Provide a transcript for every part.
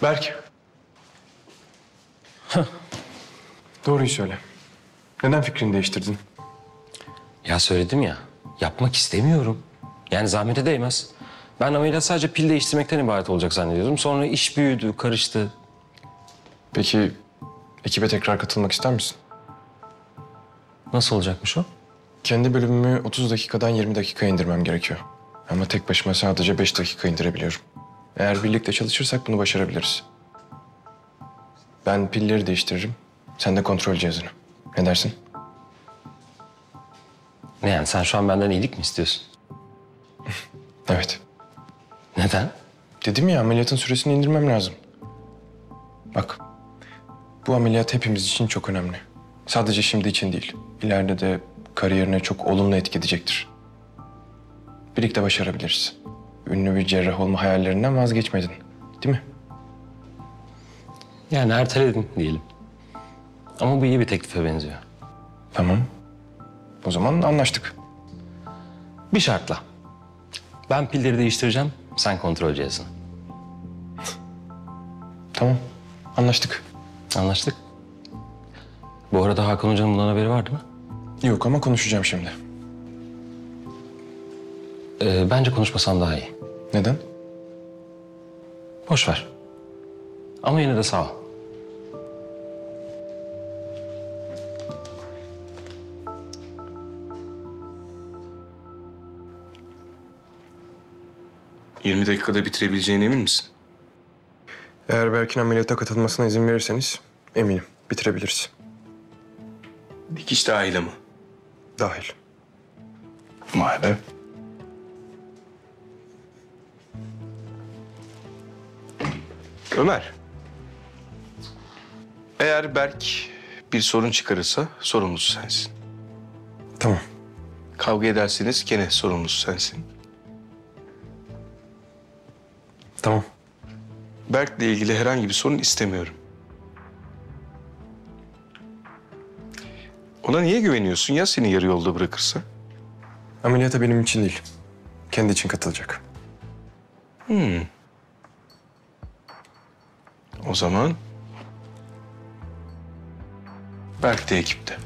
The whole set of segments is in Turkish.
Berk. Doğruyu söyle. Neden fikrini değiştirdin? Ya söyledim ya, yapmak istemiyorum. Yani zahmete değmez. Ben ameliyat sadece pil değiştirmekten ibaret olacak zannediyordum. Sonra iş büyüdü, karıştı. Peki ekibe tekrar katılmak ister misin? Nasıl olacakmış o? Kendi bölümümü 30 dakikadan 20 dakikaya indirmem gerekiyor. Ama tek başıma sadece 5 dakika indirebiliyorum. Eğer birlikte çalışırsak bunu başarabiliriz. Ben pilleri değiştiririm. Sen de kontrol cihazını. Ne dersin? Ne yani, sen şu an benden iyilik mi istiyorsun? Evet. Neden? Dedim ya, ameliyatın süresini indirmem lazım. Bak, bu ameliyat hepimiz için çok önemli. Sadece şimdi için değil. İleride de kariyerine çok olumlu etki edecektir. Birlikte başarabiliriz. Ünlü bir cerrah olma hayallerinden vazgeçmedin, değil mi? Yani erteledin diyelim. Ama bu iyi bir teklife benziyor. Tamam. O zaman anlaştık. Bir şartla. Ben pilleri değiştireceğim, sen kontrol cihazını. Tamam, anlaştık. Anlaştık. Bu arada Hakan Hoca'nın bundan haberi var değil mi? Yok ama konuşacağım şimdi. Bence konuşmasan daha iyi. Neden? Boş ver. Ama yine de sağ ol. ...20 dakikada bitirebileceğine emin misin? Eğer Berk'in ameliyata katılmasına izin verirseniz eminim bitirebiliriz. Dikiş dahil ama. Dahil. Vay be. Ömer. Eğer Berk bir sorun çıkarırsa sorumlusu sensin. Tamam. Kavga ederseniz gene sorumlusu sensin. Tamam. Berk'le ilgili herhangi bir sorun istemiyorum. Ona niye güveniyorsun ya seni yarı yolda bırakırsa? Ameliyata benim için değil. Kendi için katılacak. O zaman Berk de ekipte.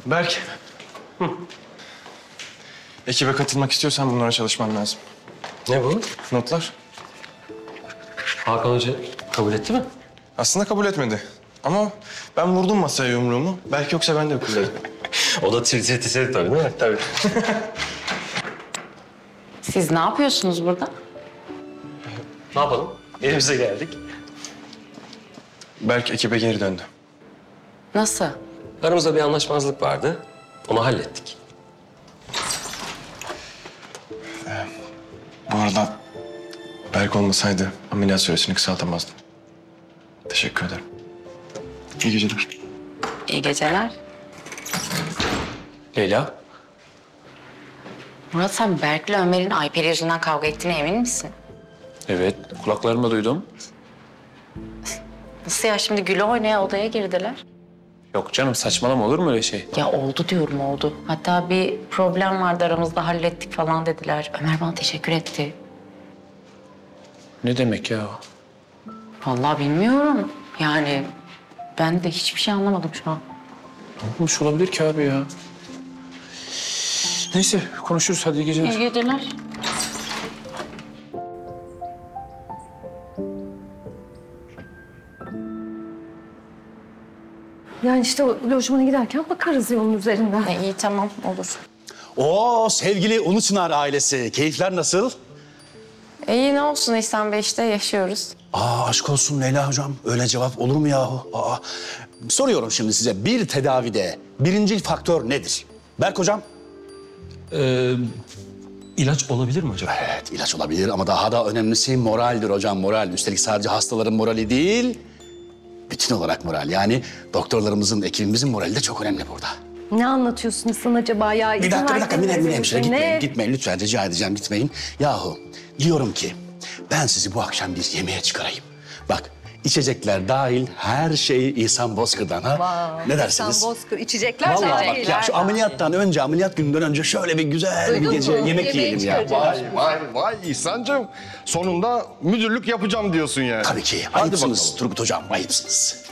Berk. Ekibe katılmak istiyorsan bunlara çalışman lazım. Ne bu? Notlar. Hakan Hoca kabul etti mi? Aslında kabul etmedi. Ama ben vurdum masaya yumruğumu. Belki yoksa ben de okullarım. O da titredi tabii değil mi? Tabii. Siz ne yapıyorsunuz burada? Ne yapalım? Evimize geldik. Berk ekibe geri döndü. Nasıl? Aramızda bir anlaşmazlık vardı. Onu hallettik. Bu arada Berk olmasaydı ameliyat süresini kısaltamazdım. Teşekkür ederim. İyi geceler. İyi geceler. Leyla. Murat, sen Berk'le Ömer'in Ayper yüzünden kavga ettiğine emin misin? Evet, kulaklarımla duydum. Nasıl ya, şimdi güle oynaya odaya girdiler. Yok canım, saçmalama, olur mu öyle şey? Ya oldu diyorum, oldu. Hatta bir problem vardı aramızda, hallettik falan dediler. Ömer bana teşekkür etti. Ne demek ya o? Vallahi bilmiyorum. Yani ben de hiçbir şey anlamadım şu an. Ne olmuş olabilir ki abi ya? Neyse, konuşuruz, hadi iyi geceler. İyi geceler. Yani işte o lojmana giderken bakarız yolun üzerinden. İyi, tamam, olur. Oo sevgili Uluçınar ailesi, keyifler nasıl? İyi, ne olsun İhsan Bey, işte yaşıyoruz. Aşk olsun Leyla hocam, öyle cevap olur mu yahu? Soruyorum şimdi size, bir tedavide birincil faktör nedir? Berk hocam? İlaç olabilir mi acaba? Evet, ilaç olabilir ama daha da önemlisi moraldir hocam, moral. Üstelik sadece hastaların morali değil, bütün olarak moral. Yani doktorlarımızın, ekibimizin morali de çok önemli burada. Ne anlatıyorsunuz sen acaba ya? Bir dakika, Mine hemşire, Ne? gitmeyin lütfen, rica edeceğim, gitmeyin. Yahu, diyorum ki ben sizi bu akşam bir yemeğe çıkarayım. Bak, içecekler dahil her şey İhsan Bozkır'dan ha. Ne dersiniz? Sen Bozkır içecekler Vallahi dahil. bak ya şu ameliyattan önce, ameliyat gününden önce şöyle bir güzel bir gece yemek Yemeği yiyelim ya. çıkaracağız. Vay İhsan'cığım. Sonunda müdürlük yapacağım diyorsun yani. Tabii ki. Hadi Ayıpsınız bakalım. Turgut Hocam, ayıpsınız.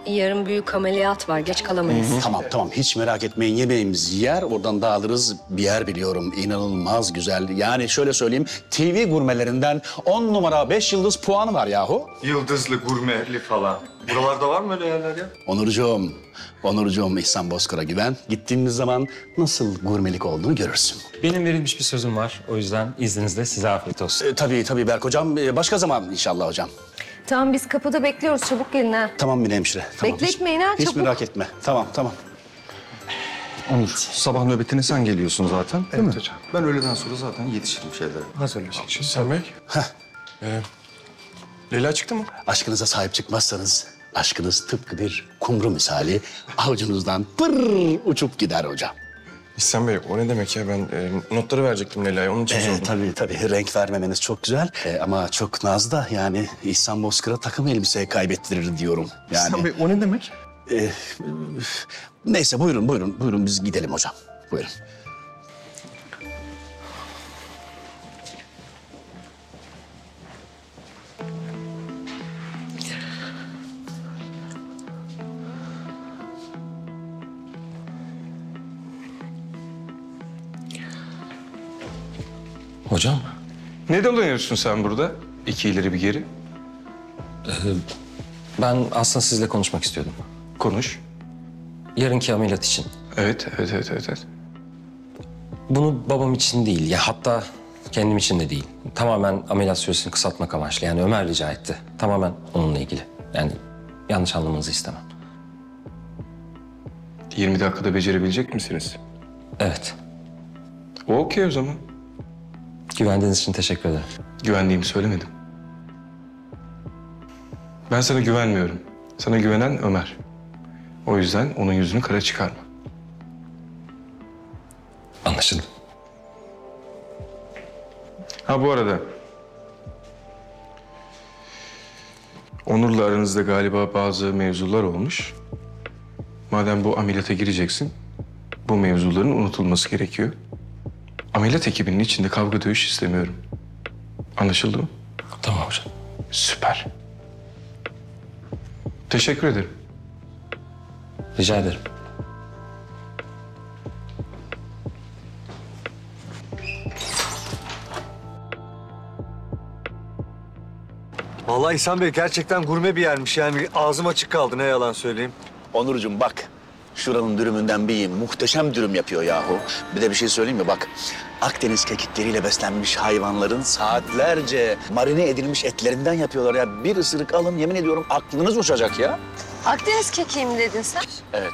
Yarın büyük ameliyat var. Geç kalamayız. Tamam hiç merak etmeyin, yemeğimizi yer oradan dağılırız. Bir yer biliyorum inanılmaz güzel. Yani şöyle söyleyeyim, TV gurmelerinden 10 numara 5 yıldız puanı var yahu. Yıldızlı, gurmeli falan. Buralarda var mı öyle yerler ya? Onurcuğum İhsan Bozkır'a güven. Gittiğimiz zaman nasıl gurmelik olduğunu görürsün. Benim verilmiş bir sözüm var. O yüzden izninizle size afiyet olsun. Tabii Berk Hocam. Başka zaman inşallah hocam. Tamam biz kapıda bekliyoruz. Çabuk gelin ha. Tamam Mine hemşire. Tamam, Bekletmeyin ha, hiç çabuk. merak etme. Tamam. Onur, sabah nöbetine sen geliyorsun zaten değil mi? Hocam. Ben öğleden sonra zaten yetişirim şeylere. Hazırlaşın. İhsan Bey. Leyla çıktı mı? Aşkınıza sahip çıkmazsanız aşkınız tıpkı bir kumru misali avucunuzdan pırr uçup gider hocam. İhsan Bey o ne demek ya? Ben notları verecektim Leyla'ya. Onun için sordum. Tabii renk vermemeniz çok güzel. Ama çok nazlı da yani İhsan Bozkır'a takım elbise kaybettirir diyorum. Yani, İhsan Bey o ne demek? Neyse buyurun biz gidelim hocam. Buyurun. Hocam, Ne dolanıyorsun sen burada? İki ileri bir geri. ben aslında sizinle konuşmak istiyordum. Konuş. Yarınki ameliyat için. Evet. Bunu babam için değil, ya hatta kendim için de değil. Tamamen ameliyat süresini kısaltmak amaçlı. Yani Ömer rica etti. Tamamen onunla ilgili. Yani yanlış anlamanızı istemem. 20 dakikada becerebilecek misiniz? Evet, Okey o zaman. güvendiğiniz için teşekkür ederim. Güvendiğimi söylemedim. Ben sana güvenmiyorum. Sana güvenen Ömer. O yüzden onun yüzünü kara çıkarma. Anlaşıldı. Ha bu arada... Onur'la aranızda galiba bazı mevzular olmuş. Madem bu ameliyata gireceksin, bu mevzuların unutulması gerekiyor. Ameliyat ekibinin içinde kavga dövüş istemiyorum. Anlaşıldı mı? Tamam hocam. Süper. Teşekkür ederim. Rica ederim. Vallahi İhsan Bey gerçekten gurme bir yermiş yani. Ağzım açık kaldı ne yalan söyleyeyim. Onurcuğum bak, şuranın dürümünden bir yiyin. Muhteşem dürüm yapıyor yahu. Bir de bir şey söyleyeyim mi? Bak, Akdeniz kekikleriyle beslenmiş hayvanların saatlerce marine edilmiş etlerinden yapıyorlar ya. Bir ısırık alın, yemin ediyorum aklınız uçacak ya. Akdeniz kekiği mi dedin sen? Evet.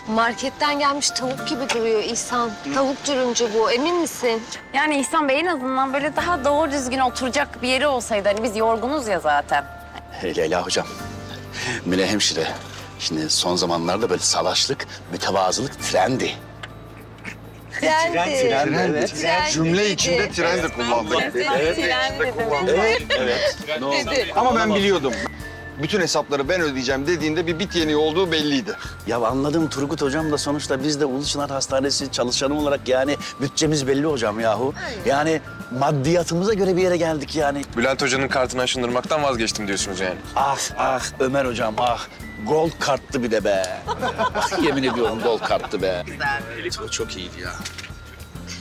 Marketten gelmiş tavuk gibi duruyor İhsan. Tavuk dürümcü bu, emin misin? Yani İhsan Bey en azından böyle daha doğru düzgün oturacak bir yeri olsaydı. Hani biz yorgunuz ya zaten. Leyla hocam, Mine hemşire. Şimdi son zamanlarda böyle salaşlık, mütevazılık trendi. Trendi. Cümle içinde tren de kullandık. Evet. Ne oldu? Ama ben biliyordum. Bütün hesapları ben ödeyeceğim dediğinde bir bit yeniği olduğu belliydi. Ya anladım Turgut hocam da sonuçta biz de Uluçınar Hastanesi çalışanı olarak yani bütçemiz belli hocam yahu. Yani maddiyatımıza göre bir yere geldik yani. Bülent Hoca'nın kartını aşındırmaktan vazgeçtim diyorsunuz yani. Ah Ömer hocam gold karttı bir de be. Yemin ediyorum gold karttı be. Güzel. Çok iyiydi ya.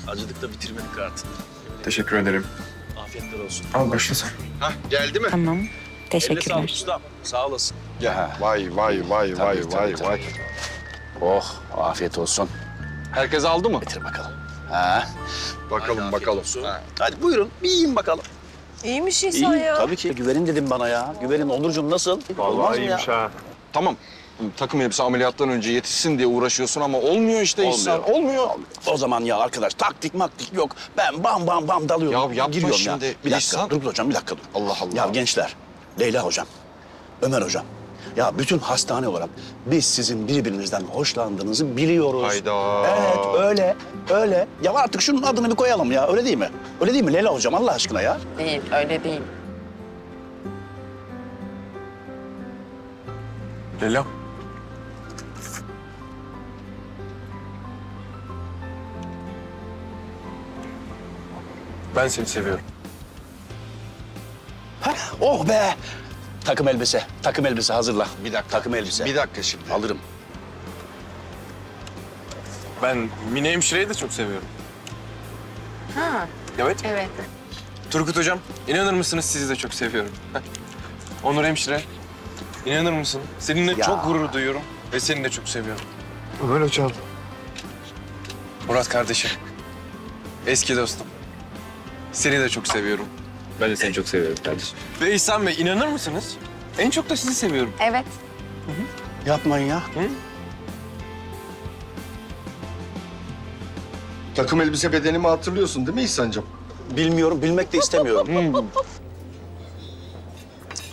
Acıdık da bitirmedik kartını. Teşekkür ederim. Afiyetler olsun. Al başla sen. Hah geldi mi? Tamam. Eline Teşekkürler. sağlık ustam. Sağ olasın. Gel. Vay. Tabii. Oh afiyet olsun. Herkes aldı mı? Getir bakalım. Ha. Bakalım. Ha. Hadi buyurun bir yiyin bakalım. İyiymiş İyi İhsan ya. tabii ki. Güvenin dedim bana ya. Güvenin Onurcuğum nasıl? Olmaz mı ya? ha. Tamam. Takım elbise ameliyattan önce yetişsin diye uğraşıyorsun ama olmuyor işte İhsan. Olmuyor. O zaman ya arkadaş taktik maktik yok. Ben bam dalıyorum. Ya yapma Giriyorum şimdi. Ya. Bir dakika İhsan. Turgut hocam bir dakika dur. Allah Allah. Ya gençler, Leyla hocam, Ömer hocam. Ya bütün hastane olarak biz sizin birbirinizden hoşlandığınızı biliyoruz. Hayda. Evet öyle. Ya artık şunun adını bir koyalım ya öyle değil mi? Öyle değil mi Leyla hocam Allah aşkına ya? Değil, öyle değil. Leyla. Ben seni seviyorum. Oh be! Takım elbise, takım elbise hazırla. Bir dakika. Takım elbise. Bir dakika şimdi. Alırım. Ben Mine hemşireyi de çok seviyorum. Ha, Evet. evet. Turgut hocam, inanır mısınız sizi de çok seviyorum. Onur hemşire, inanır mısın? Seninle Ya. çok gurur duyuyorum ve seni de çok seviyorum. Ömer hocam. Murat kardeşim, eski dostum. Seni de çok seviyorum. Ben de seni çok seviyorum kardeşim. Ve İhsan Bey, inanır mısınız? En çok da sizi seviyorum. Evet. Yapmayın ya. Takım elbise bedenimi hatırlıyorsun değil mi İhsan'cığım? Bilmiyorum, bilmek de istemiyorum.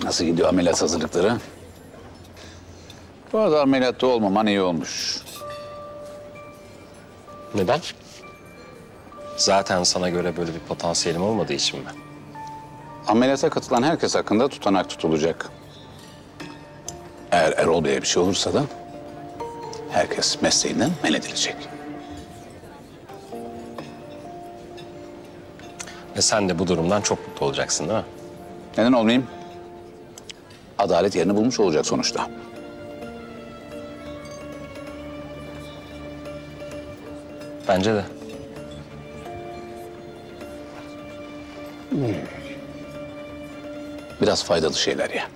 Nasıl gidiyor ameliyat hazırlıkları? Bu arada ameliyatta olmaman iyi olmuş. Neden? Zaten sana göre böyle bir potansiyelim olmadığı için mi? Ameliyata katılan herkes hakkında tutanak tutulacak. Eğer Erol Bey'e bir şey olursa da herkes mesleğinden men edilecek. Ve sen de bu durumdan çok mutlu olacaksın değil mi? Neden olmayayım? Adalet yerini bulmuş olacak sonuçta. Bence de. Biraz faydalı şeyler ya.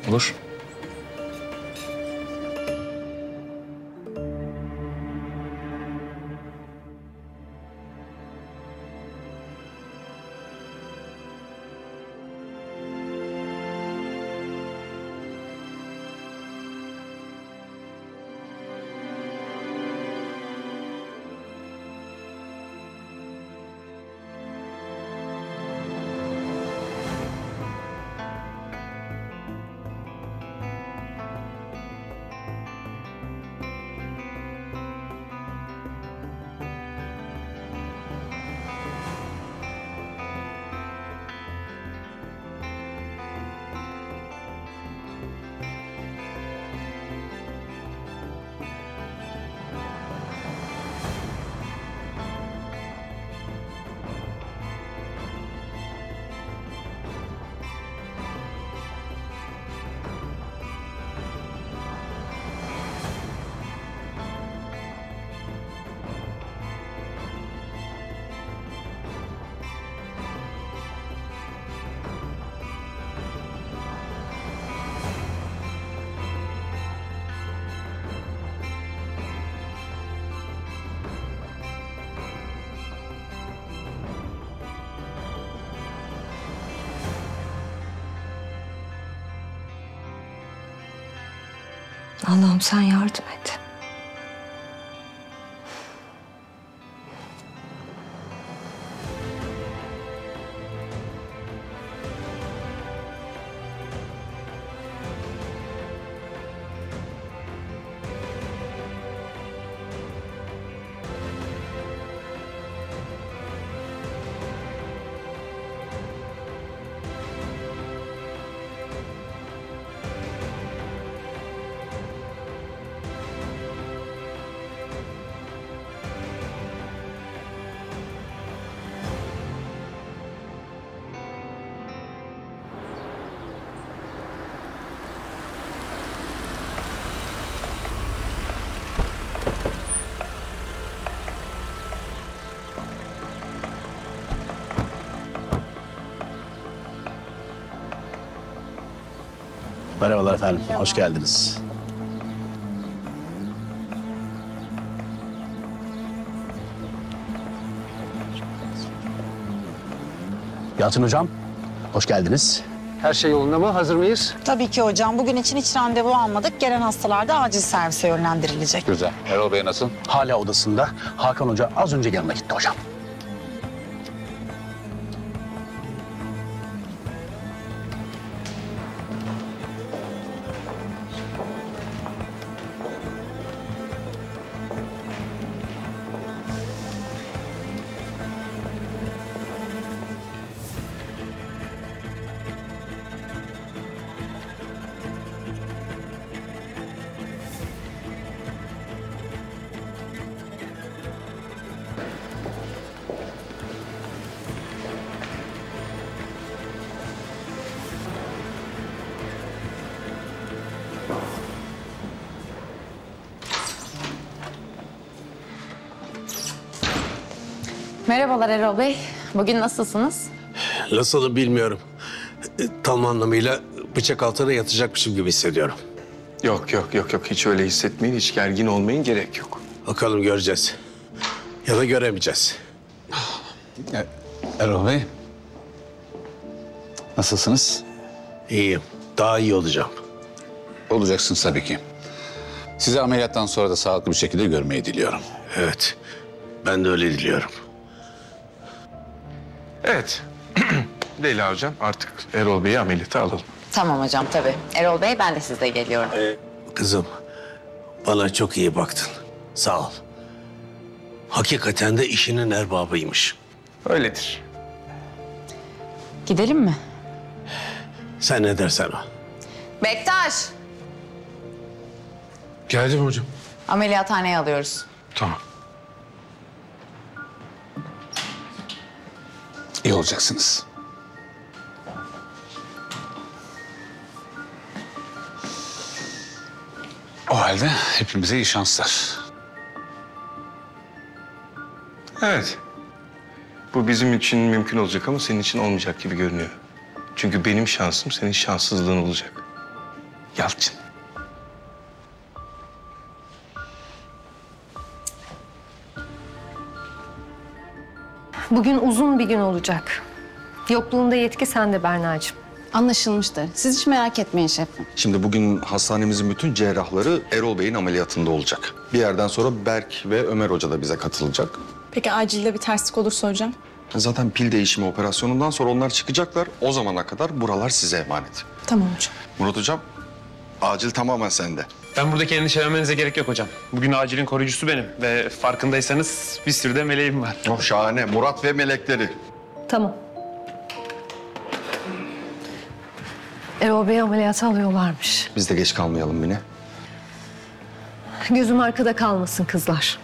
Olur. Allah'ım sen yardım et. Merhabalar efendim, hoş geldiniz. Yalçın Hocam, hoş geldiniz. Her şey yolunda mı? Hazır mıyız? Tabii ki hocam. Bugün için hiç randevu almadık. Gelen hastalar da acil servise yönlendirilecek. Güzel. Erol Bey nasıl? Hala odasında. Hakan Hoca az önce yanına gitti hocam. Merhabalar Erol Bey. Bugün nasılsınız? Nasılım bilmiyorum. Tam anlamıyla bıçak altına yatacakmışım gibi hissediyorum. Yok. Hiç öyle hissetmeyin. Hiç gergin olmayın. Gerek yok. Bakalım göreceğiz. Ya da göremeyeceğiz. Erol Bey, nasılsınız? İyiyim. Daha iyi olacağım. Olacaksınız tabii ki. Sizi ameliyattan sonra da sağlıklı bir şekilde görmeyi diliyorum. Evet. Ben de öyle diliyorum. Evet. Leyla hocam artık Erol Bey'i ameliyata alalım. Tamam hocam tabii. Erol Bey ben de sizle geliyorum. Kızım, bana çok iyi baktın. Sağ ol. Hakikaten de işinin erbabıymış. Öyledir. Gidelim mi? Sen ne dersen o. Bektaş! Geldim hocam. Ameliyathaneye alıyoruz. Tamam. İyi olacaksınız. O halde hepimize iyi şanslar. Evet. Bu bizim için mümkün olacak ama senin için olmayacak gibi görünüyor. Çünkü benim şansım senin şanssızlığın olacak. Yalçın. Bugün uzun bir gün olacak. Yokluğunda yetki sende Berna'cığım. Anlaşılmıştır. Siz hiç merak etmeyin şefim. Şimdi bugün hastanemizin bütün cerrahları Erol Bey'in ameliyatında olacak. Bir yerden sonra Berk ve Ömer Hoca da bize katılacak. Peki acilde bir terslik olursa hocam? Zaten pil değişimi operasyonundan sonra onlar çıkacaklar. O zamana kadar buralar size emanet. Tamam hocam. Murat Hocam, acil tamamen sende. Ben buradaki endişelenmenize gerek yok hocam. Bugün acilin koruyucusu benim ve farkındaysanız bir sürü de meleğim var. Oh şahane, Murat ve melekleri. Tamam. Erol Bey'i ameliyata alıyorlarmış. Biz de geç kalmayalım Mine. Gözüm arkada kalmasın kızlar.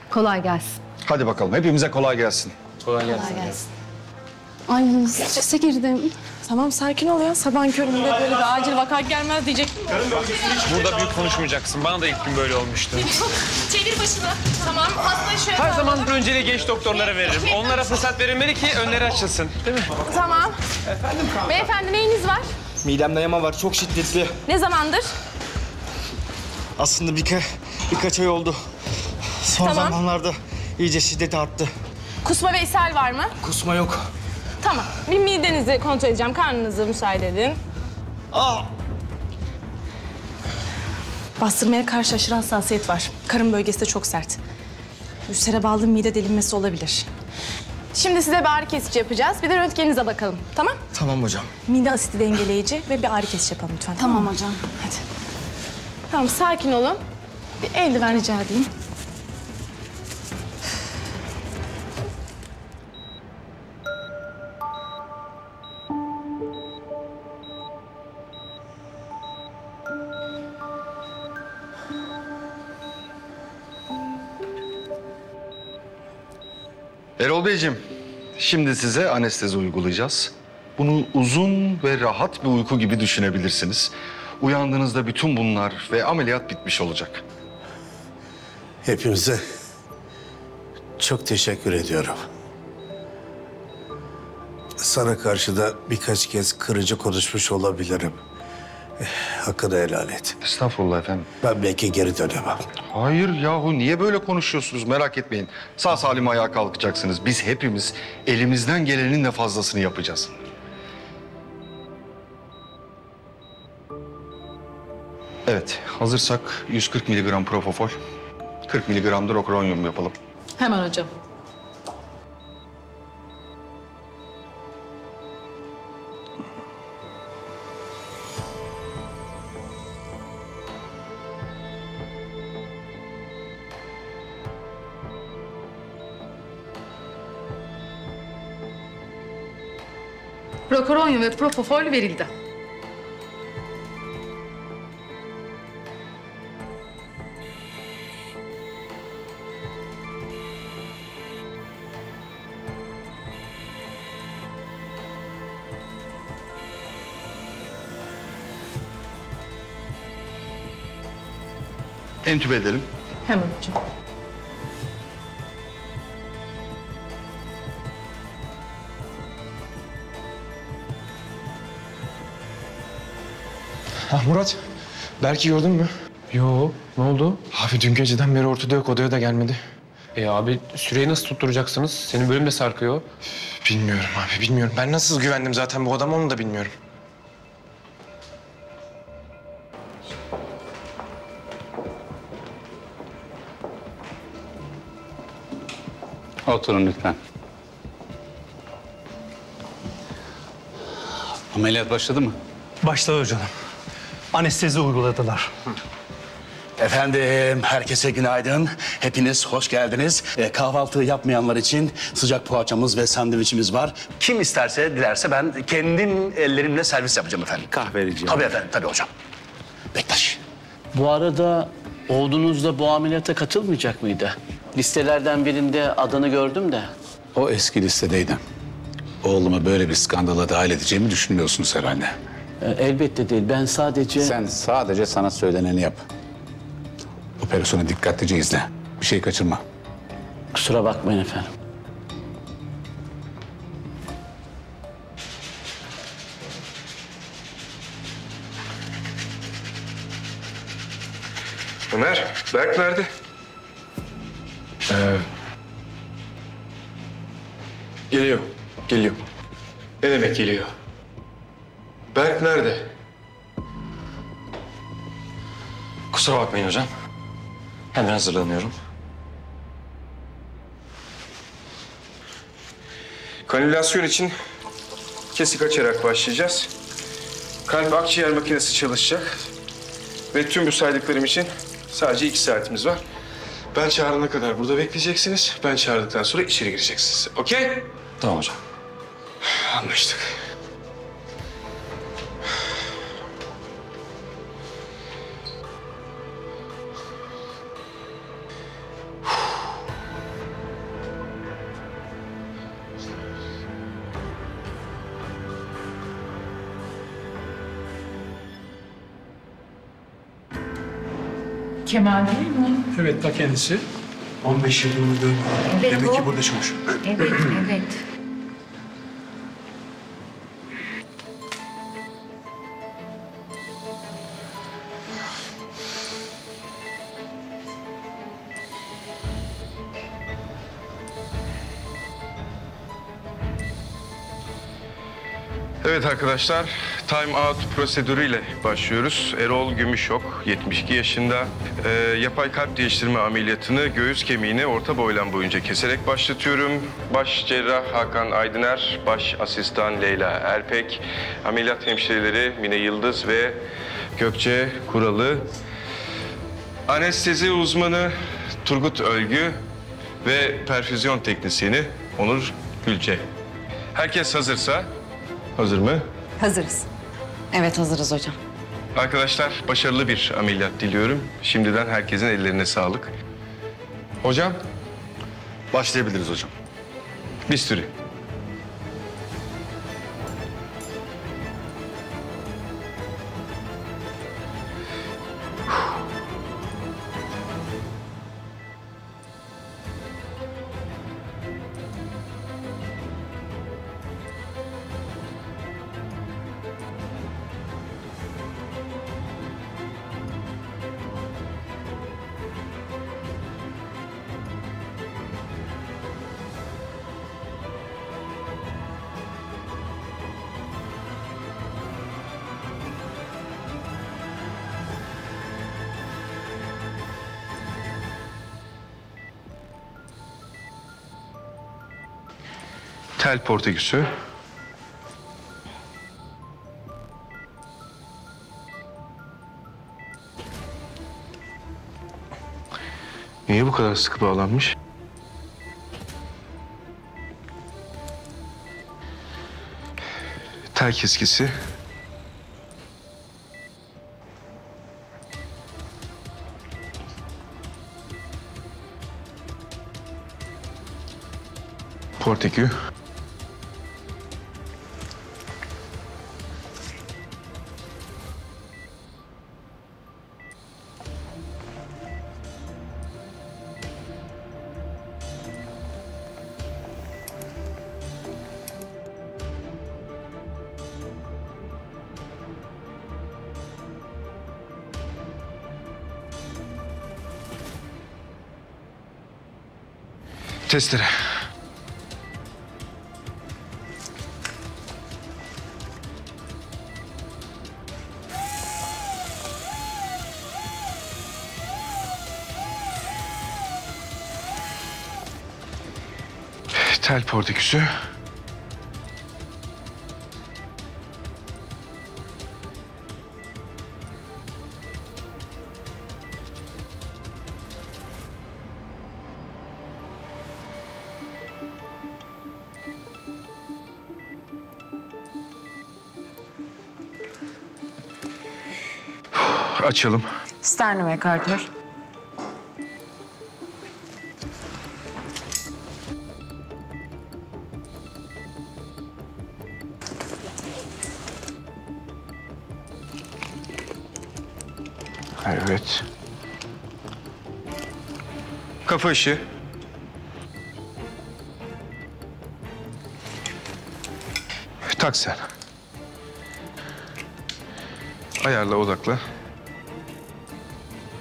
Kolay gelsin. Hadi bakalım, hepimize kolay gelsin. Kolay gelsin. Kolay gelsin. Ay strese girdim. Tamam sakin ol ya. Sabahın köründe böyle bir acil vaka gelmez diyecektim. Burada büyük konuşmayacaksın. Bana da ilk gün böyle olmuştu. Çevir başını. Tamam. Hastayı şöyle Her zaman önceliği genç doktorlara veririm. Onlara fırsat verilmeli ki önleri açılsın. Değil mi? Tamam. Beyefendi neyiniz var? Midemde yama var, çok şiddetli. Ne zamandır? Aslında birkaç ay oldu. Son Tamam. zamanlarda iyice şiddeti arttı. Kusma ve ishal var mı? Kusma yok. Tamam. Bir midenizi kontrol edeceğim. Karnınızı müsaade edin. Bastırmaya karşı aşırı hassasiyet var. Karın bölgesi de çok sert. Üstlere bağlı mide delinmesi olabilir. Şimdi size bir ağrı kesici yapacağız. Bir de röntgeninize bakalım. Tamam? Tamam hocam. Mide asidi dengeleyici ve bir ağrı kesici yapalım lütfen. Tamam hocam. Hadi. Tamam sakin olun. Bir eldiven rica edeyim. Erol Beyciğim, şimdi size anestezi uygulayacağız. Bunu uzun ve rahat bir uyku gibi düşünebilirsiniz. Uyandığınızda bütün bunlar ve ameliyat bitmiş olacak. Hepimize çok teşekkür ediyorum. Sana karşı da birkaç kez kırıcı konuşmuş olabilirim. Hakkını helal et. Estağfurullah efendim. Ben belki geri dönemem. Hayır yahu, niye böyle konuşuyorsunuz? Merak etmeyin. Sağ salim ayağa kalkacaksınız. Biz hepimiz elimizden gelenin de fazlasını yapacağız. Evet, hazırsak 140 miligram propofol, 40 miligram da rokronyum yapalım. Hemen hocam. Rokoronya ve propofol verildi. Entübe edelim. Hemen hocam. Ha Murat, Berk'i gördün mü? Yo, ne oldu? Abi dün geceden beri ortada yok, odaya da gelmedi. Abi süreyi nasıl tutturacaksınız? Senin bölüm de sarkıyor. Bilmiyorum abi, bilmiyorum. Ben nasıl güvendim zaten bu adama onu da bilmiyorum. Oturun lütfen. Ameliyat başladı mı? Başladı hocam. Anestezi uyguladılar. Efendim, herkese günaydın. Hepiniz hoş geldiniz. Kahvaltı yapmayanlar için sıcak poğaçamız ve sandviçimiz var. Kim isterse, dilerse ben kendim ellerimle servis yapacağım efendim. Kahve rica. Tabii efendim, tabii hocam. Bektaş. Bu arada oğlunuz da bu ameliyata katılmayacak mıydı? Listelerden birinde adını gördüm de. O eski listedeydi. Oğlumu böyle bir skandala dahil edeceğimi düşünmüyorsunuz herhalde. Elbette değil. Ben sadece... Sen sadece sana söyleneni yap. Operasyonu dikkatlice izle. Bir şey kaçırma. Kusura bakmayın efendim. Ömer, Berk nerede? Geliyor, geliyor. Ne demek geliyor? Berk nerede? Kusura bakmayın hocam. Hemen hazırlanıyorum. Kanülasyon için kesik açarak başlayacağız. Kalp akciğer makinesi çalışacak. Ve tüm bu saydıklarım için sadece 2 saatimiz var. Ben çağırana kadar burada bekleyeceksiniz. Ben çağırdıktan sonra içeri gireceksiniz. Okey? Tamam hocam. Anlaştık. Kemal değil mi? Evet, ta kendisi. 15 yılını görmüyor. Evet, Demek o. ki burada çalışıyor. Evet, evet. Evet arkadaşlar, time out prosedürüyle başlıyoruz. Erol Gümüşok, 72 yaşında. Yapay kalp değiştirme ameliyatını göğüs kemiğini orta boylan boyunca keserek başlatıyorum. Baş cerrah Hakan Aydıner, baş asistan Leyla Erpek, ameliyat hemşireleri Mine Yıldız ve Gökçe Kuralı, anestezi uzmanı Turgut Ölgü ve perfüzyon teknisyeni Onur Gülce. Herkes hazırsa... Hazır mı? Hazırız. Evet, hazırız hocam. Arkadaşlar başarılı bir ameliyat diliyorum. Şimdiden herkesin ellerine sağlık. Hocam? Başlayabiliriz hocam. Bisturi. Tel portaküsü. Niye bu kadar sıkı bağlanmış? Tel keskisi. Portakü. Testere. Tel portiküsü. Açalım. Sternum ekartör. Evet. Kafa ışığı. Tak sen. Ayarla, odakla.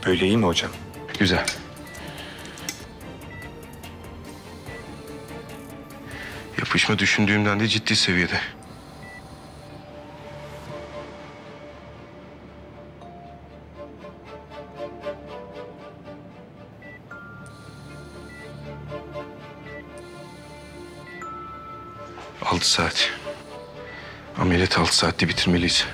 Böyle iyi mi hocam? Güzel. Yapışma düşündüğümden de ciddi seviyede. Altı saat. Ameliyat 6 saatte bitirmeliyiz.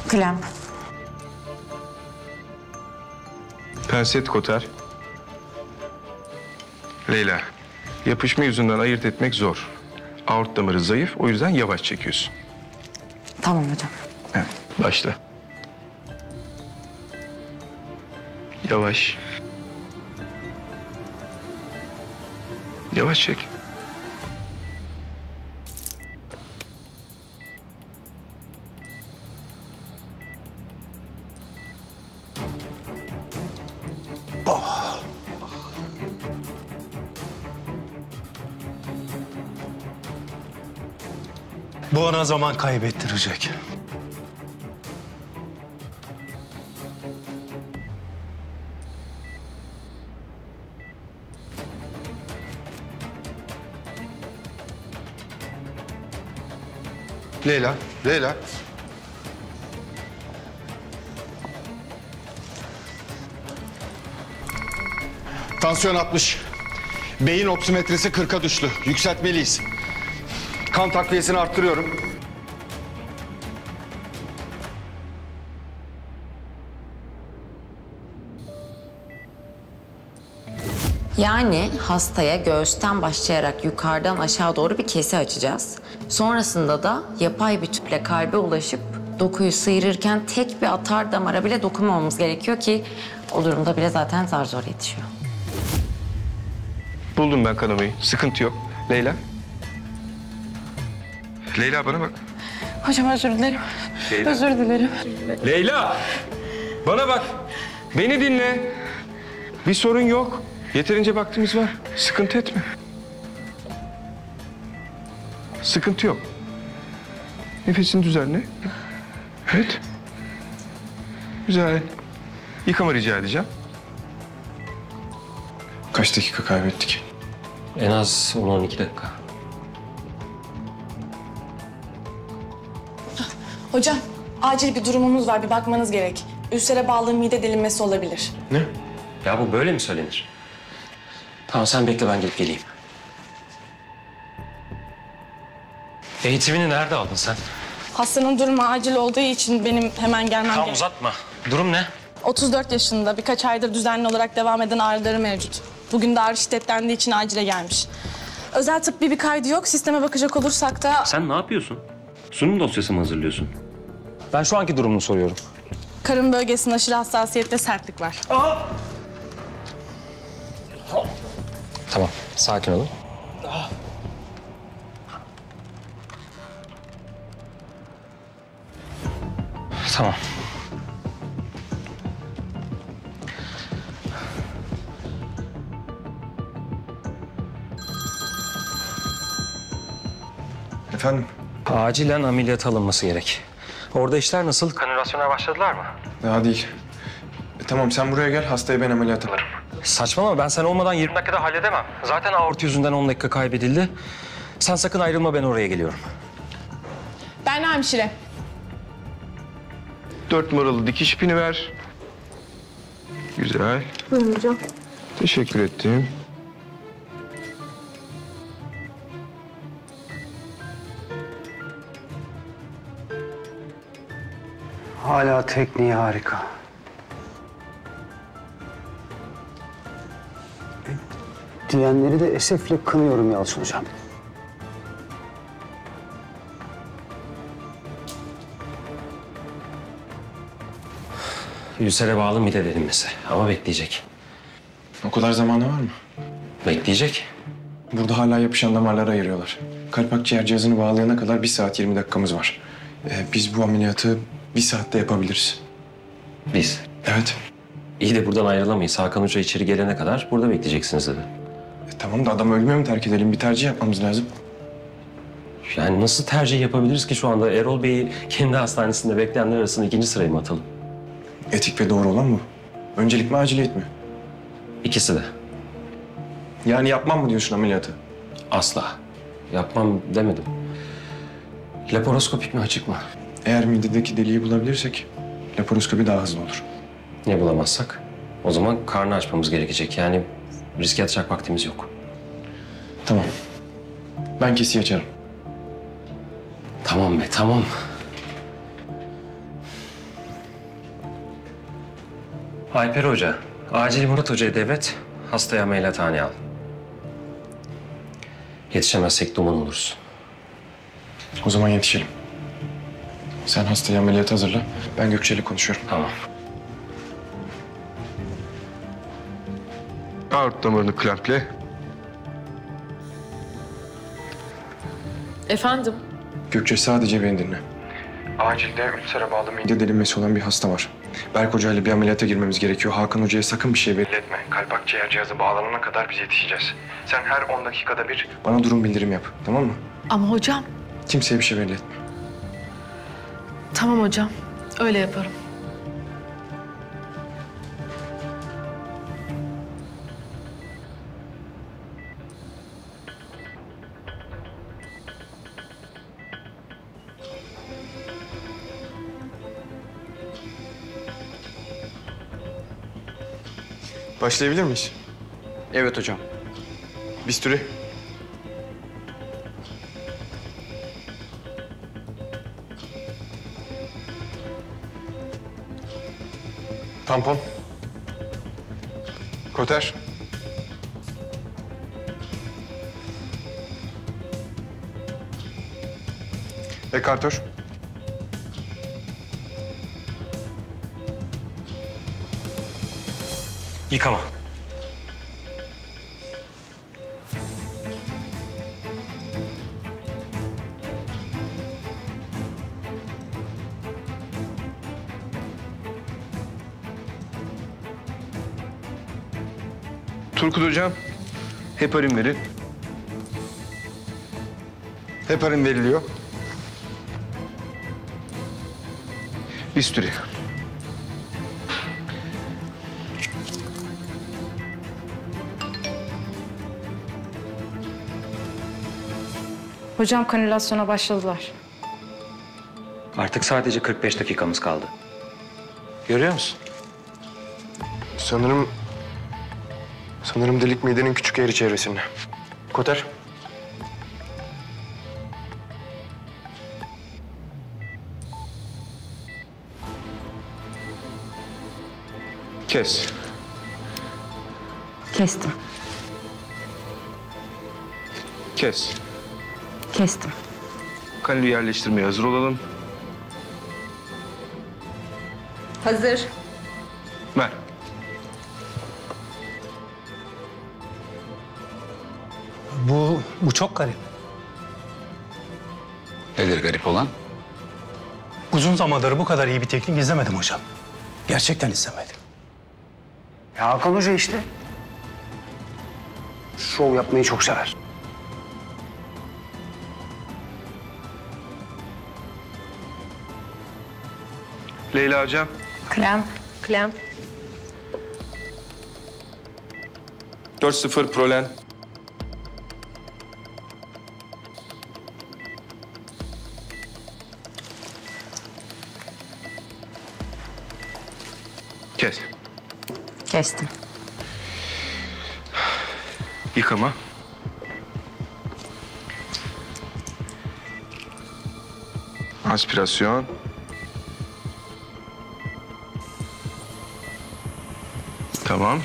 Klemp. Penset koter. Leyla, yapışma yüzünden ayırt etmek zor. Aort damarı zayıf, o yüzden yavaş çekiyorsun. Tamam hocam. Evet, başla. Yavaş. Yavaş çek. Bu ona zaman kaybettirecek. Leyla, Leyla. Tansiyon 60. Beyin oksimetresi 40'a düştü. Yükseltmeliyiz. Kan takviyesini arttırıyorum. Yani hastaya göğüsten başlayarak yukarıdan aşağı doğru bir kesi açacağız. Sonrasında da yapay bir tüple kalbe ulaşıp dokuyu sıyırırken tek bir atar damara bile dokunmamamız gerekiyor ki o durumda bile zaten zar zor yetişiyor. Buldum ben kanamayı. Sıkıntı yok. Leyla. Leyla bana bak. Hocam özür dilerim. Leyla. Özür dilerim. Leyla. Bana bak. Beni dinle. Bir sorun yok. Yeterince vaktimiz var. Sıkıntı etme. Sıkıntı yok. Nefesini düzenle. Evet. Güzel. Yıkama rica edeceğim. Kaç dakika kaybettik? En az 10-12 dakika. Hocam acil bir durumumuz var, bir bakmanız gerek. Ülsere bağlı mide delinmesi olabilir. Ne? Ya bu böyle mi söylenir? Tamam sen bekle, ben gelip geleyim. Eğitimini nerede aldın sen? Hastanın durumu acil olduğu için benim hemen gelmem Tamam gerek. uzatma. Durum ne? 34 yaşında, birkaç aydır düzenli olarak devam eden ağrıları mevcut. Bugün de ağrı şiddetlendiği için acile gelmiş. Özel tıbbi bir kaydı yok. Sisteme bakacak olursak da Sen ne yapıyorsun? Sunum dosyası mı hazırlıyorsun? Ben şu anki durumunu soruyorum. karın bölgesinde aşırı hassasiyette sertlik var. Tamam, sakin olun. Tamam. Efendim? Acilen ameliyat alınması gerek. Orada işler nasıl? Kanül operasyona başladılar mı? Daha değil. Tamam sen buraya gel, hastayı ben ameliyat alırım. Saçmalama, ben sen olmadan 20 dakikada halledemem. Zaten aort yüzünden 10 dakika kaybedildi. Sen sakın ayrılma, ben oraya geliyorum. Ben hemşire. 4 numaralı dikiş ipini ver. Güzel. Buyurun hocam. Teşekkür ettim. Hala tekniği harika. Diyenleri de esefle kınıyorum Yalçın hocam. Ülsere bağlı mide delinmesi ama bekleyecek. O kadar zamanı var mı? Bekleyecek. Burada hala yapışan damarlara ayırıyorlar. Kalp akciğer cihazını bağlayana kadar 1 saat 20 dakikamız var. Biz bu ameliyatı 1 saatte yapabiliriz. Biz? Evet. İyi de buradan ayrılamayız. Hakan Hoca içeri gelene kadar burada bekleyeceksiniz dedi. Tamam da adam ölmüyor mu terk edelim? Bir tercih yapmamız lazım. Yani nasıl tercih yapabiliriz ki şu anda? Erol Bey'i kendi hastanesinde bekleyenler arasında 2. sıraya mı atalım? Etik ve doğru olan bu. Öncelik mi, aciliyet mi? İkisi de. Yani yapmam mı diyorsun ameliyatı? Asla. Yapmam demedim. Laparoskopik mi, açık mı? Eğer midedeki deliği bulabilirsek laparoskopi daha hızlı olur. Ne bulamazsak? O zaman karnı açmamız gerekecek. Yani riske atacak vaktimiz yok. Tamam. Ben kesiyi açarım. Tamam be, tamam. Alper Hoca, acil Murat Hoca'ya devret, hastayı ameliyathaneye al. Yetişemezsek duman oluruz. O zaman yetişelim. Sen hastayı ameliyata hazırla. Ben Gökçe'yle konuşuyorum. Tamam. Aort damarını klemple. Efendim? Gökçe sadece beni dinle. Acilde ülsere bağlı mide delinmesi olan bir hasta var. Berk Hoca ile bir ameliyata girmemiz gerekiyor. Hakan Hoca'ya sakın bir şey belli etme. Kalp akciğer cihazı bağlanana kadar biz yetişeceğiz. Sen her 10 dakikada bir bana durum bildirim yap. Tamam mı? Ama hocam. Kimseye bir şey belli etme. Tamam hocam. Öyle yaparım. Başlayabilir miyiz? Evet hocam. Bisturi. Tampon. Koter. Ekartör. Yıkama. Turkut hocam, heparin verin. Heparin veriliyor. Bisturi. Hocam kanülasyona başladılar. Artık sadece 45 dakikamız kaldı. Görüyor musun? Sanırım delik midenin küçük eğri çevresinde. Koter. Kes. Kestim. Kes. Kestim. Kanülü yerleştirmeye hazır olalım. Hazır. Ver. Bu çok garip. Nedir garip olan? Uzun zamandır bu kadar iyi bir teknik izlemedim hocam. Gerçekten izlemedim. Ya Hakan Hoca işte. Şov yapmayı çok sever. Leyla hocam. Krem. Krem. 4-0 Prolen. Kes. Kestim. Yıkama. Aspirasyon. Tamam.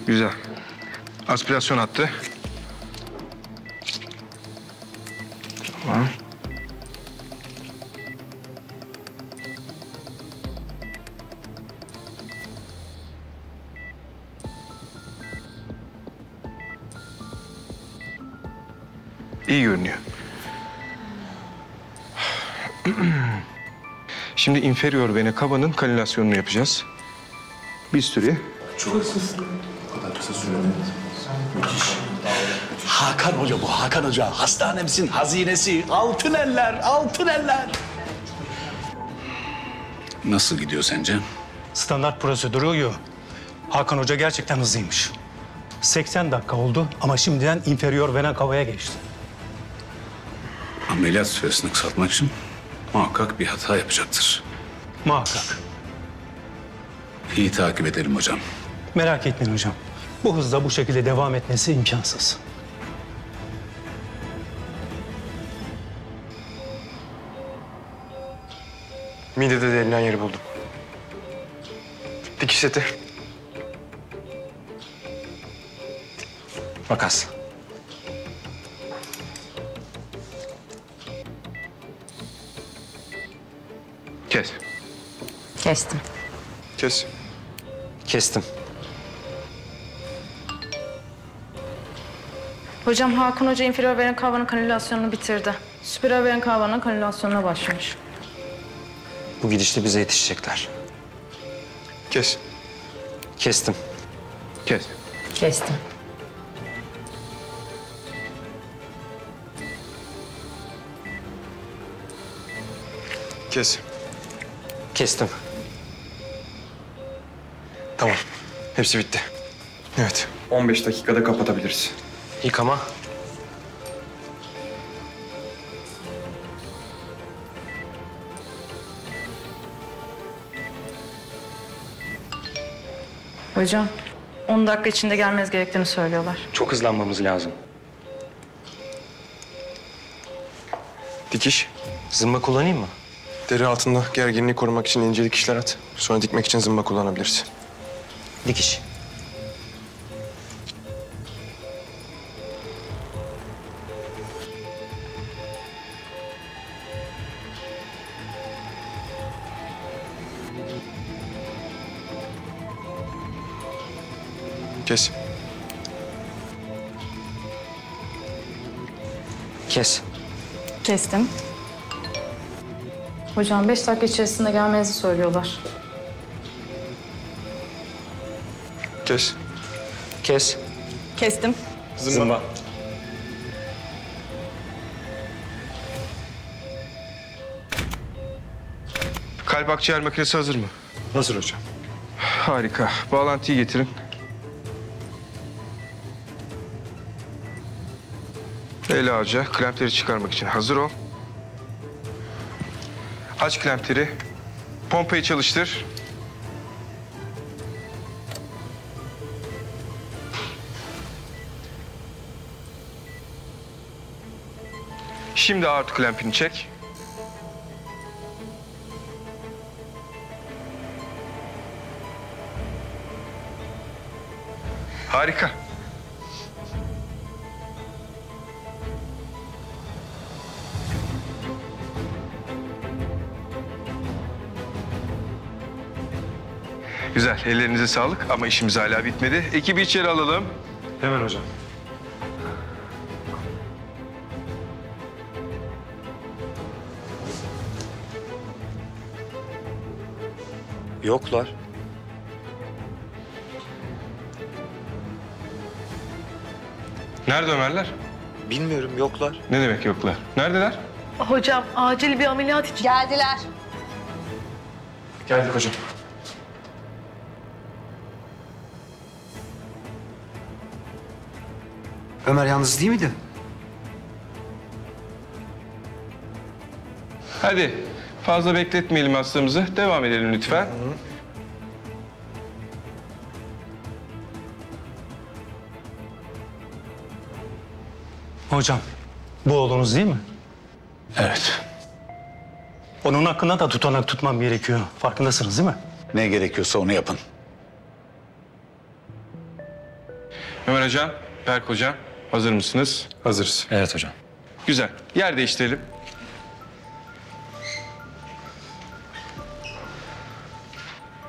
Güzel. Aspirasyon attı. Tamam. İyi görünüyor. Şimdi inferior vena cavanın kanülasyonunu yapacağız. Bisturi. Çok hızlısın. O kadar kısa sürede. Müthiş. Hakan Hoca bu, Hakan Hoca. Hastanemizin hazinesi. Altın eller, altın eller. Nasıl gidiyor sence? Standart prosedürü uyuyor. Hakan Hoca gerçekten hızlıymış. 80 dakika oldu ama şimdiden inferior vena cava'ya geçti. Ameliyat süresini kısaltmak için muhakkak bir hata yapacaktır. Muhakkak. İyi takip edelim hocam. Merak etmeyin hocam. Bu hızla bu şekilde devam etmesi imkansız. Midede delinen yeri buldum. Dikiş seti. Makas. Kes. Kestim. Kes. Kestim. Hocam Hakan Hoca inferior vena cavanın kanülasyonunu bitirdi. Superior vena cavanın kanülasyonuna başlamış. Bu gidişle bize yetişecekler. Kes. Kestim. Kes. Kestim. Kes. Kestim. Tamam. Hepsi bitti. Evet. 15 dakikada kapatabiliriz. Yıkama. Hocam 10 dakika içinde gelmeniz gerektiğini söylüyorlar. Çok hızlanmamız lazım. Dikiş. Zımba kullanayım mı? Deri altında gerginliği korumak için ince dikişler at. Sonra dikmek için zımba kullanabiliriz. Dikiş. Kes. Kes. Kestim. Hocam 5 dakika içerisinde gelmenizi söylüyorlar. Kes. Kes. Kestim. Zımba. Kalp akciğer makinesi hazır mı? Hazır hocam. Harika. Bağlantıyı getirin. Leyla Hoca, klempleri çıkarmak için hazır ol. Aç klempleri. Pompayı çalıştır. Şimdi aort klempini çek. Harika. Güzel, ellerinize sağlık ama işimiz hala bitmedi. Ekibi içeri alalım. Hemen hocam. Yoklar. Nerede Ömerler? Bilmiyorum, yoklar. Ne demek yoklar? Neredeler? Hocam acil bir ameliyat için. Geldiler. Geldik hocam. Ömer yalnız değil miydi? Hadi fazla bekletmeyelim hastamızı. Devam edelim lütfen. Hocam, bu oğlunuz değil mi? Evet. Onun hakkında da tutanak tutmam gerekiyor. Farkındasınız değil mi? Ne gerekiyorsa onu yapın. Ömer Hocam, Berk Hocam hazır mısınız? Hazırız. Evet hocam. Güzel. Yer değiştirelim.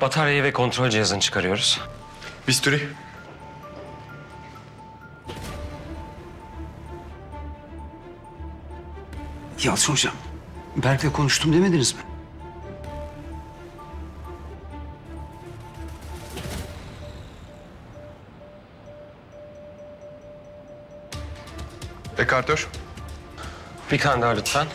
Bataryayı ve kontrol cihazını çıkarıyoruz. Bisturi. Yalçın hocam, Berk'le konuştum demediniz mi? Ekartör. Bir kan daha lütfen.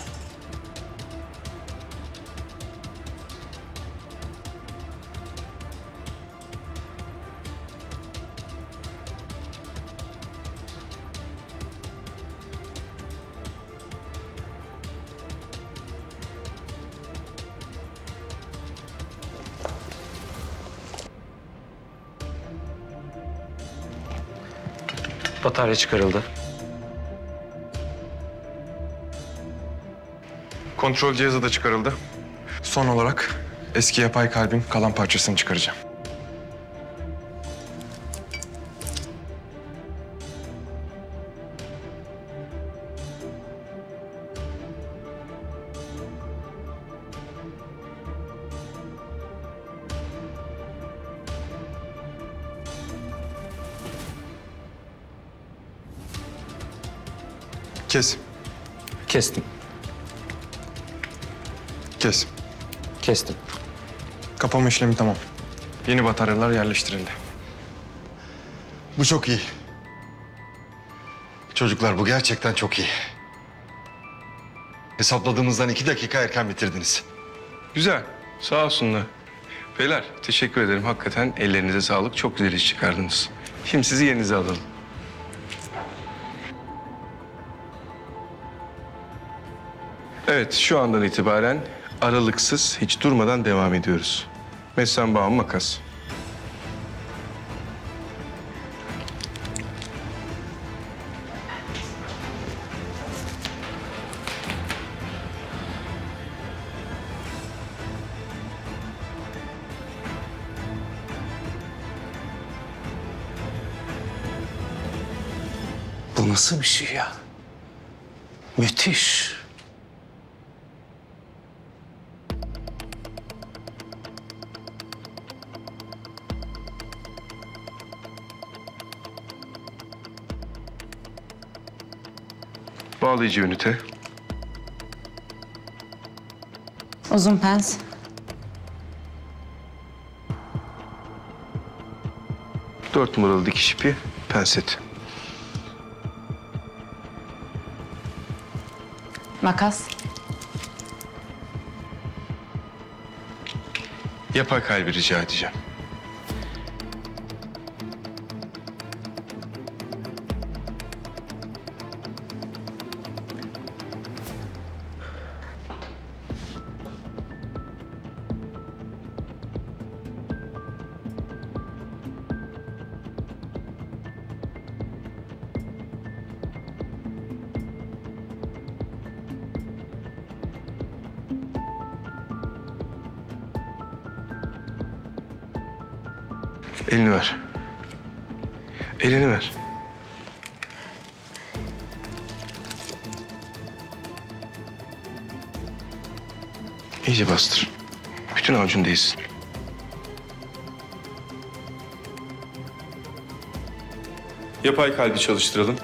Batarya çıkarıldı. Kontrol cihazı da çıkarıldı. Son olarak eski yapay kalbin kalan parçasını çıkaracağım. Kes. Kestim. Kes. Kestim. Kapama işlemi tamam. Yeni bataryalar yerleştirildi. Bu çok iyi. Çocuklar bu gerçekten çok iyi. Hesapladığımızdan 2 dakika erken bitirdiniz. Güzel. Sağ olsunlar. Beyler teşekkür ederim. Hakikaten ellerinize sağlık. Çok güzel iş çıkardınız. Şimdi sizi yerinize alalım. Evet, şu andan itibaren aralıksız, hiç durmadan devam ediyoruz. Messen bağım makas. Bu nasıl bir şey ya? Müthiş. Bağlayıcı ünite. Uzun pens. Dört numaralı dikiş ipi, penset. Makas. Yapay kalbi rica edeceğim. Elini ver. Elini ver. İyice bastır. Bütün avucun değsin. Yapay kalbi çalıştıralım.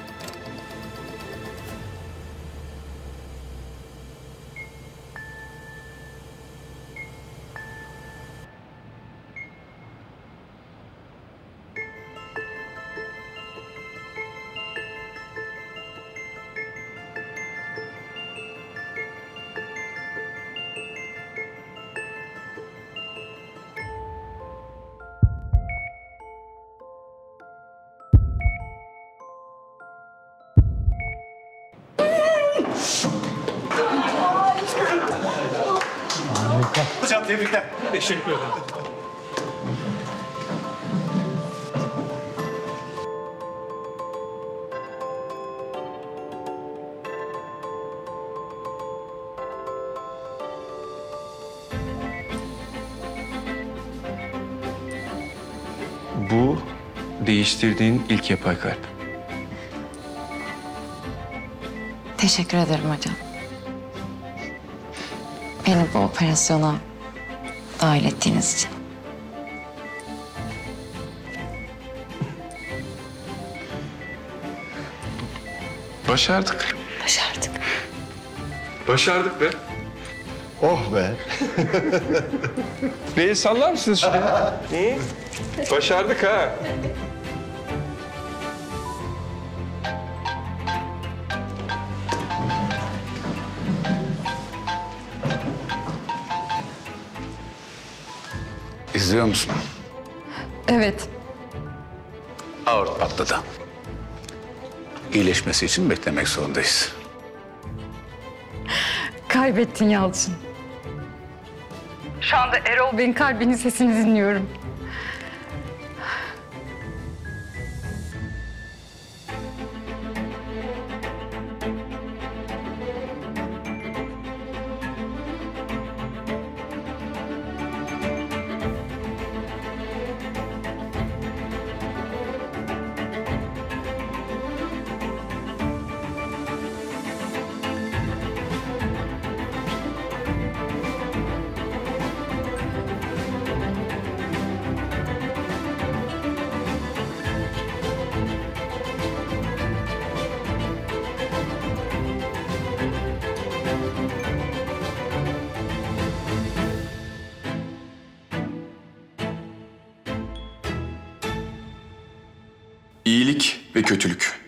Hocam tebrikler. Teşekkür ederim. Bu değiştirdiğin ilk yapay kalp. Teşekkür ederim hocam. Beni bu operasyona dahil ettiğiniz için. Başardık. Başardık. Başardık be. Oh be. Beni sallar mısınız şuraya? Başardık ha. İzliyor musun? Evet. Aort patladı. İyileşmesi için beklemek zorundayız. Kaybettin Yalçın. Şu anda Erol Bey'in kalbinin sesini dinliyorum. İyilik ve kötülük.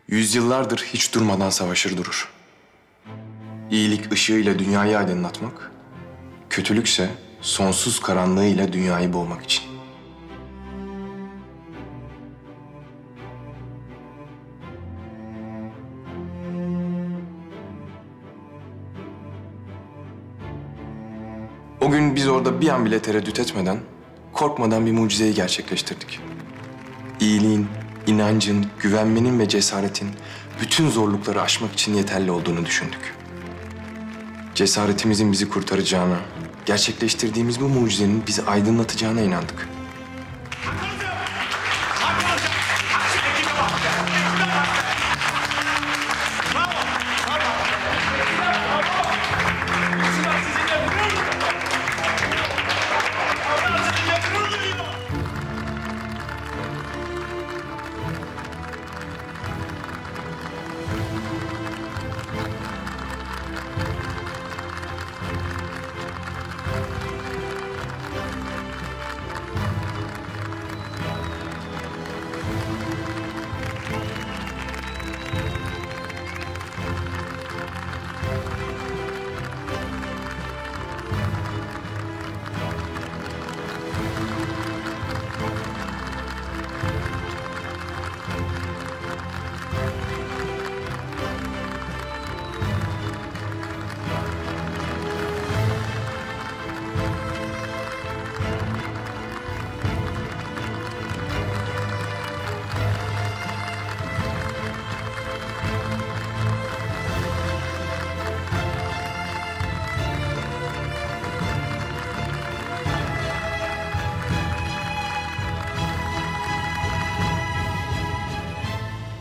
Yüzyıllardır hiç durmadan savaşır durur. İyilik ışığıyla dünyayı aydınlatmak, kötülükse sonsuz karanlığıyla dünyayı boğmak için. O gün biz orada bir an bile tereddüt etmeden, korkmadan bir mucizeyi gerçekleştirdik. İyiliğin, inancın, güvenmenin ve cesaretin bütün zorlukları aşmak için yeterli olduğunu düşündük. Cesaretimizin bizi kurtaracağına, gerçekleştirdiğimiz bu mucizenin bizi aydınlatacağına inandık.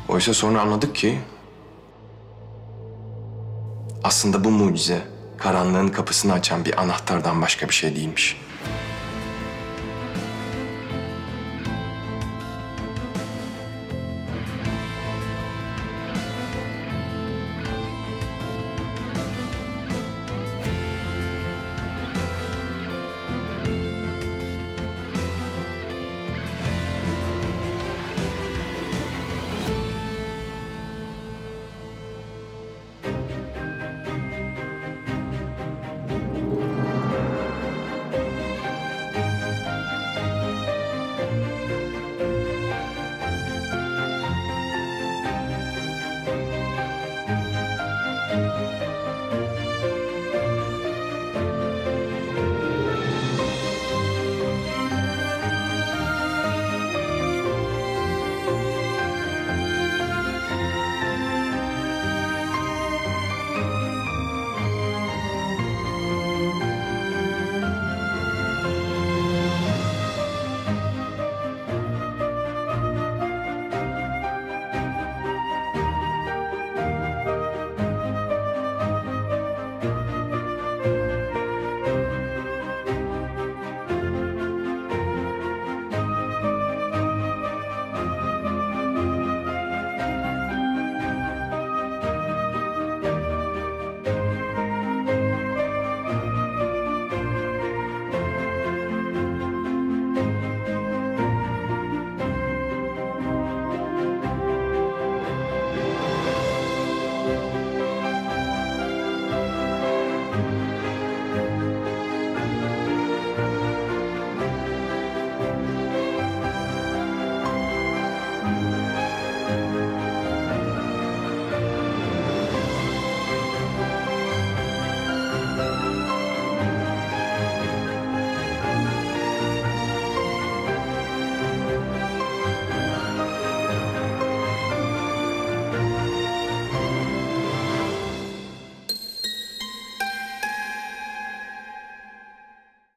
Oysa sonra anladık ki aslında bu mucize karanlığın kapısını açan bir anahtardan başka bir şey değilmiş.